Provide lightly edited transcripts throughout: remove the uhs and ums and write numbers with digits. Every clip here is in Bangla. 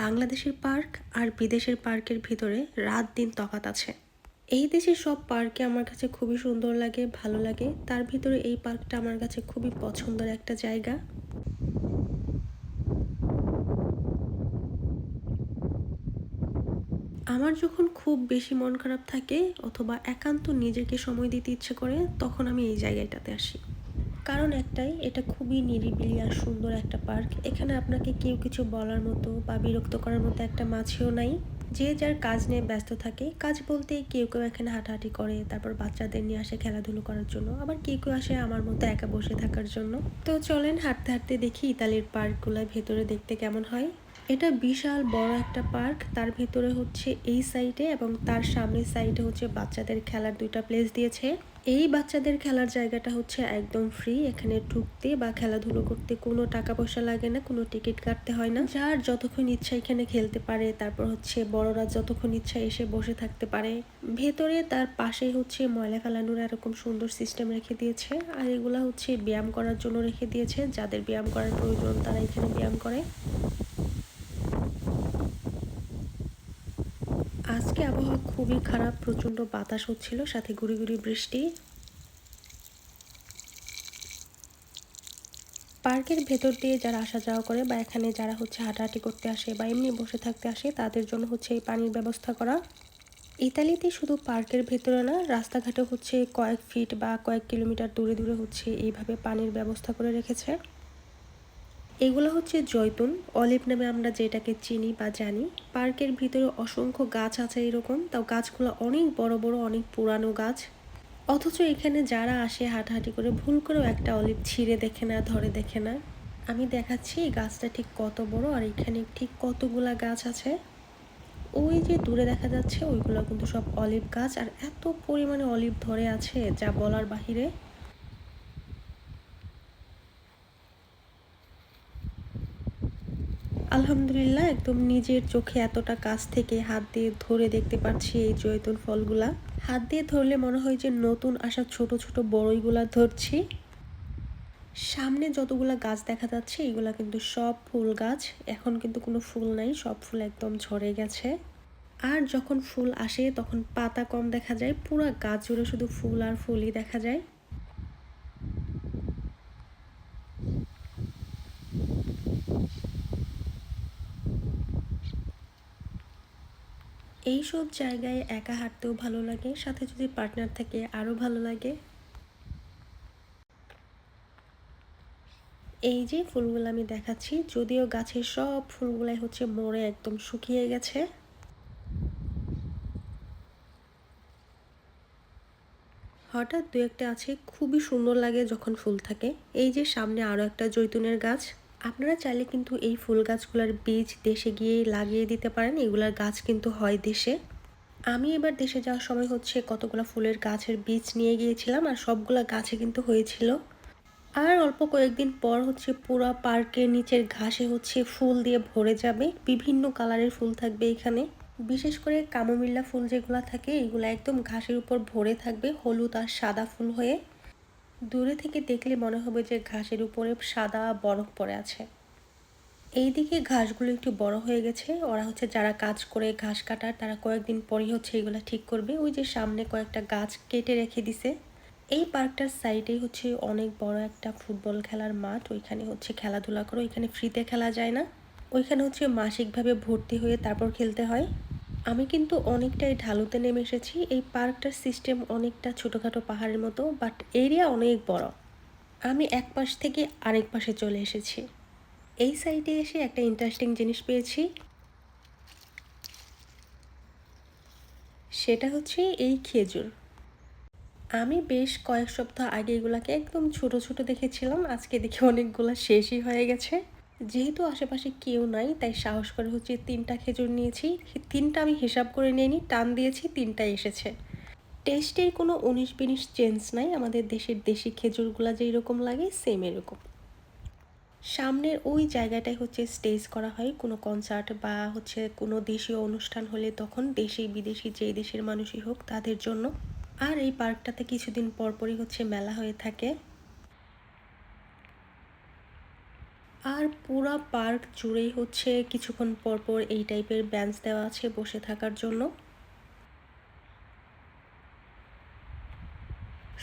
বাংলাদেশের পার্ক আর বিদেশের পার্কের ভিতরে রাত দিন তফাৎ আছে। এই দেশের সব পার্কে আমার কাছে খুবই সুন্দর লাগে, ভালো লাগে। তার ভিতরে এই পার্কটা আমার কাছে খুবই পছন্দের একটা জায়গা। আমার যখন খুব বেশি মন খারাপ থাকে অথবা একান্ত নিজেকে সময় দিতে ইচ্ছে করে, তখন আমি এই জায়গাটাতে আসি। কারণ একটাই, এটা খুবই নিরিবিলি আর সুন্দর একটা পার্ক। এখানে আপনাকে কেউ কিছু বলার মতো বা বিরক্ত করার মতো একটা মাছিও নাই। যে যার কাজ নিয়ে ব্যস্ত থাকে। কাজ বলতে কেউ কেউ এখানে হাঁটাহাঁটি করে, তারপর বাচ্চাদের নিয়ে আসে খেলাধুলো করার জন্য, আবার কেউ কেউ আসে আমার মতো একা বসে থাকার জন্য। তো চলেন হাঁটতে হাঁটতে দেখি ইতালির পার্কগুলো ভেতরে দেখতে কেমন হয়। এটা বিশাল বড় একটা পার্ক। তার ভেতরে হচ্ছে এই সাইডে এবং তার সামনের সাইডে হচ্ছে বাচ্চাদের খেলার দুইটা প্লেস দিয়েছে। এই বাচ্চাদের খেলার জায়গাটা হচ্ছে একদম ফ্রি। এখানে ঢুকতে বা খেলাধুলো করতে কোনো টাকা পয়সা লাগে না, কোনো টিকিট কাটতে হয় না। যার যতক্ষণ ইচ্ছা এখানে খেলতে পারে। তারপর হচ্ছে বড়রা যতক্ষণ ইচ্ছা এসে বসে থাকতে পারে। ভেতরে তার পাশে হচ্ছে ময়লা ফেলানোর এরকম সুন্দর সিস্টেম রেখে দিয়েছে। আর এগুলা হচ্ছে ব্যায়াম করার জন্য রেখে দিয়েছে। যাদের ব্যায়াম করার প্রয়োজন তারা এখানে ব্যায়াম করে। আজকে আবহাওয়া খুবই খারাপ, প্রচণ্ড বাতাস হচ্ছিল, সাথে গুঁড়ি গুঁড়ি বৃষ্টি। পার্কের ভেতর দিয়ে যারা আসা যাওয়া করে বা এখানে যারা হচ্ছে হাঁটাহাঁটি করতে আসে বা এমনি বসে থাকতে আসে, তাদের জন্য হচ্ছে এই পানির ব্যবস্থা করা। ইতালিতে শুধু পার্কের ভেতরে না, রাস্তাঘাটে হচ্ছে কয়েক ফিট বা কয়েক কিলোমিটার দূরে দূরে হচ্ছে এইভাবে পানির ব্যবস্থা করে রেখেছে। এগুলো হচ্ছে জৈতুন, অলিভ নামে আমরা যেটাকে চিনি বা জানি। পার্কের ভিতরে অসংখ্য গাছ আছে এরকম, তাও গাছগুলো অনেক বড় বড়, অনেক পুরানো গাছ। অথচ এখানে যারা আসে হাঁটাহাঁটি করে ভুল করেও একটা অলিভ ছিঁড়ে দেখে না, ধরে দেখে না। আমি দেখাচ্ছি এই গাছটা ঠিক কত বড় আর এখানে ঠিক কতগুলা গাছ আছে। ওই যে দূরে দেখা যাচ্ছে ওইগুলো কিন্তু সব অলিভ গাছ, আর এত পরিমাণে অলিভ ধরে আছে যা বলার বাহিরে। আলহামদুলিল্লাহ, একদম নিজের চোখে এতটা কাছ থেকে হাত দিয়ে ধরে দেখতে পাচ্ছি এই জৈতুন ফলগুলা। হাত দিয়ে ধরলে মনে হয় যে নতুন আসা ছোট ছোট বড়ইগুলা ধরছি। সামনে যতগুলা গাছ দেখা যাচ্ছে এগুলা কিন্তু সব ফুল গাছ। এখন কিন্তু কোনো ফুল নাই, সব ফুল একদম ঝরে গেছে। আর যখন ফুল আসে তখন পাতা কম দেখা যায়, পুরা গাছ জুড়ে শুধু ফুল আর ফুলই দেখা যায়। এইসব জায়গায় একা হাঁটতেও ভালো লাগে, সাথে যদি পার্টনার থাকে আরও ভালো লাগে। এই যে ফুলগুলো আমি দেখাচ্ছি, যদিও গাছের সব ফুলগুলাই হচ্ছে মরে একদম শুকিয়ে গেছে। হঠাৎ দু একটা আছে, খুবই সুন্দর লাগে যখন ফুল থাকে। এই যে সামনে আরও একটা জৈতুনের গাছ। আপনারা চাইলে কিন্তু এই ফুল গাছগুলোর বীজ দেশে গিয়ে লাগিয়ে দিতে পারেন, এগুলার গাছ কিন্তু হয় দেশে। আমি এবার দেশে যাওয়ার সময় হচ্ছে কতগুলো ফুলের গাছের বীজ নিয়ে গিয়েছিলাম, আর সবগুলা গাছে কিন্তু হয়েছিল। আর অল্প কয়েকদিন পর হচ্ছে পুরা পার্কের নিচের ঘাসে হচ্ছে ফুল দিয়ে ভরে যাবে, বিভিন্ন কালারের ফুল থাকবে এখানে। বিশেষ করে কামোমিল্লা ফুল যেগুলো থাকে এগুলো একদম ঘাসের উপর ভরে থাকবে, হলুদ আর সাদা ফুল হয়ে। দূরে থেকে দেখলে মনে হবে যে ঘাসের উপরে সাদা বরফ পড়ে আছে। এইদিকে ঘাসগুলো একটু বড় হয়ে গেছে, ওরা হচ্ছে যারা কাজ করে ঘাস কাটার তারা কয়েকদিন পরই হচ্ছে এগুলা ঠিক করবে। ওই যে সামনে কয়েকটা গাছ কেটে রেখে দিছে। এই পার্কটার সাইডেই হচ্ছে অনেক বড় একটা ফুটবল খেলার মাঠ, ওইখানে হচ্ছে খেলাধুলা করো। ওইখানে ফ্রিতে খেলা যায় না, ওইখানে হচ্ছে মাসিকভাবে ভর্তি হয়ে তারপর খেলতে হয়। আমি কিন্তু অনেকটাই ঢালুতে নেমে এসেছি। এই পার্কটার সিস্টেম অনেকটা ছোটোখাটো পাহাড়ের মতো, বাট এরিয়া অনেক বড়। আমি এক পাশ থেকে আরেক পাশে চলে এসেছি। এই সাইডে এসে একটা ইন্টারেস্টিং জিনিস পেয়েছি, সেটা হচ্ছে এই খেজুর। আমি বেশ কয়েক সপ্তাহ আগে এগুলাকে একদম ছোট ছোট দেখেছিলাম, আজকে দেখে অনেকগুলা শেষই হয়ে গেছে। যেহেতু আশেপাশে কেউ নাই তাই সাহস করে হচ্ছে তিনটা খেজুর নিয়েছি। তিনটা আমি হিসাব করে নিইনি, টান দিয়েছি, তিনটাই এসেছে। টেস্টের কোনো ১৯-২০ চেঞ্জ নাই, আমাদের দেশের দেশি খেজুরগুলা যেই রকম লাগে সেম এরকম। সামনের ওই জায়গাটায় হচ্ছে স্টেজ করা হয় কোনো কনসার্ট বা হচ্ছে কোনো দেশীয় অনুষ্ঠান হলে, তখন দেশি বিদেশি যেই দেশের মানুষই হোক তাদের জন্য। আর এই পার্কটাতে কিছুদিন পরপরই হচ্ছে মেলা হয়ে থাকে। আর পুরা পার্ক জুড়েই হচ্ছে কিছুক্ষণ পর পর এই টাইপের বেঞ্চ দেওয়া আছে বসে থাকার জন্য।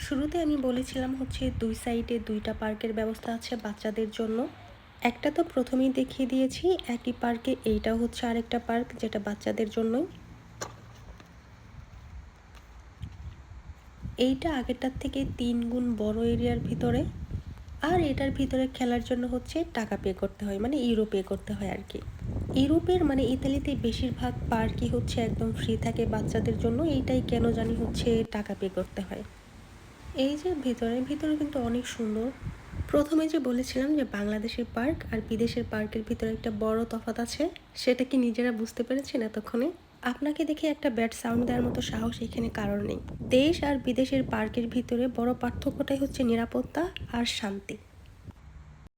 শুরুতে আমি বলেছিলাম হচ্ছে ২ সাইডে ২ টা পার্কের ব্যবস্থা আছে বাচ্চাদের জন্য। একটা তো প্রথমেই দেখিয়ে দিয়েছি, একই পার্কে এইটাও হচ্ছে আরেকটা পার্ক যেটা বাচ্চাদের জন্যই। এইটা আগেরটার থেকে ৩ গুণ বড় এরিয়ার ভিতরে। আর এটার ভিতরে খেলার জন্য হচ্ছে টাকা পে করতে হয়, মানে ইউরো পে করতে হয় আর কি। ইউরোপের মানে ইতালিতে বেশিরভাগ পার্কই হচ্ছে একদম ফ্রি থাকে বাচ্চাদের জন্য, এইটাই কেন জানি হচ্ছে টাকা পে করতে হয়। এই যে ভিতরে ভিতরে কিন্তু অনেক সুন্দর। প্রথমে যে বলেছিলাম যে বাংলাদেশের পার্ক আর বিদেশের পার্কের ভিতরে একটা বড় তফাৎ আছে, সেটা কি নিজেরা বুঝতে পেরেছেন এতক্ষণে? আপনাকে দেখে একটা ব্যাড সাউন্ড দেওয়ার মতো সাহস এখানে কারণ নেই। দেশ আর বিদেশের পার্কের ভিতরে বড় পার্থক্যটাই হচ্ছে নিরাপত্তা আর শান্তি।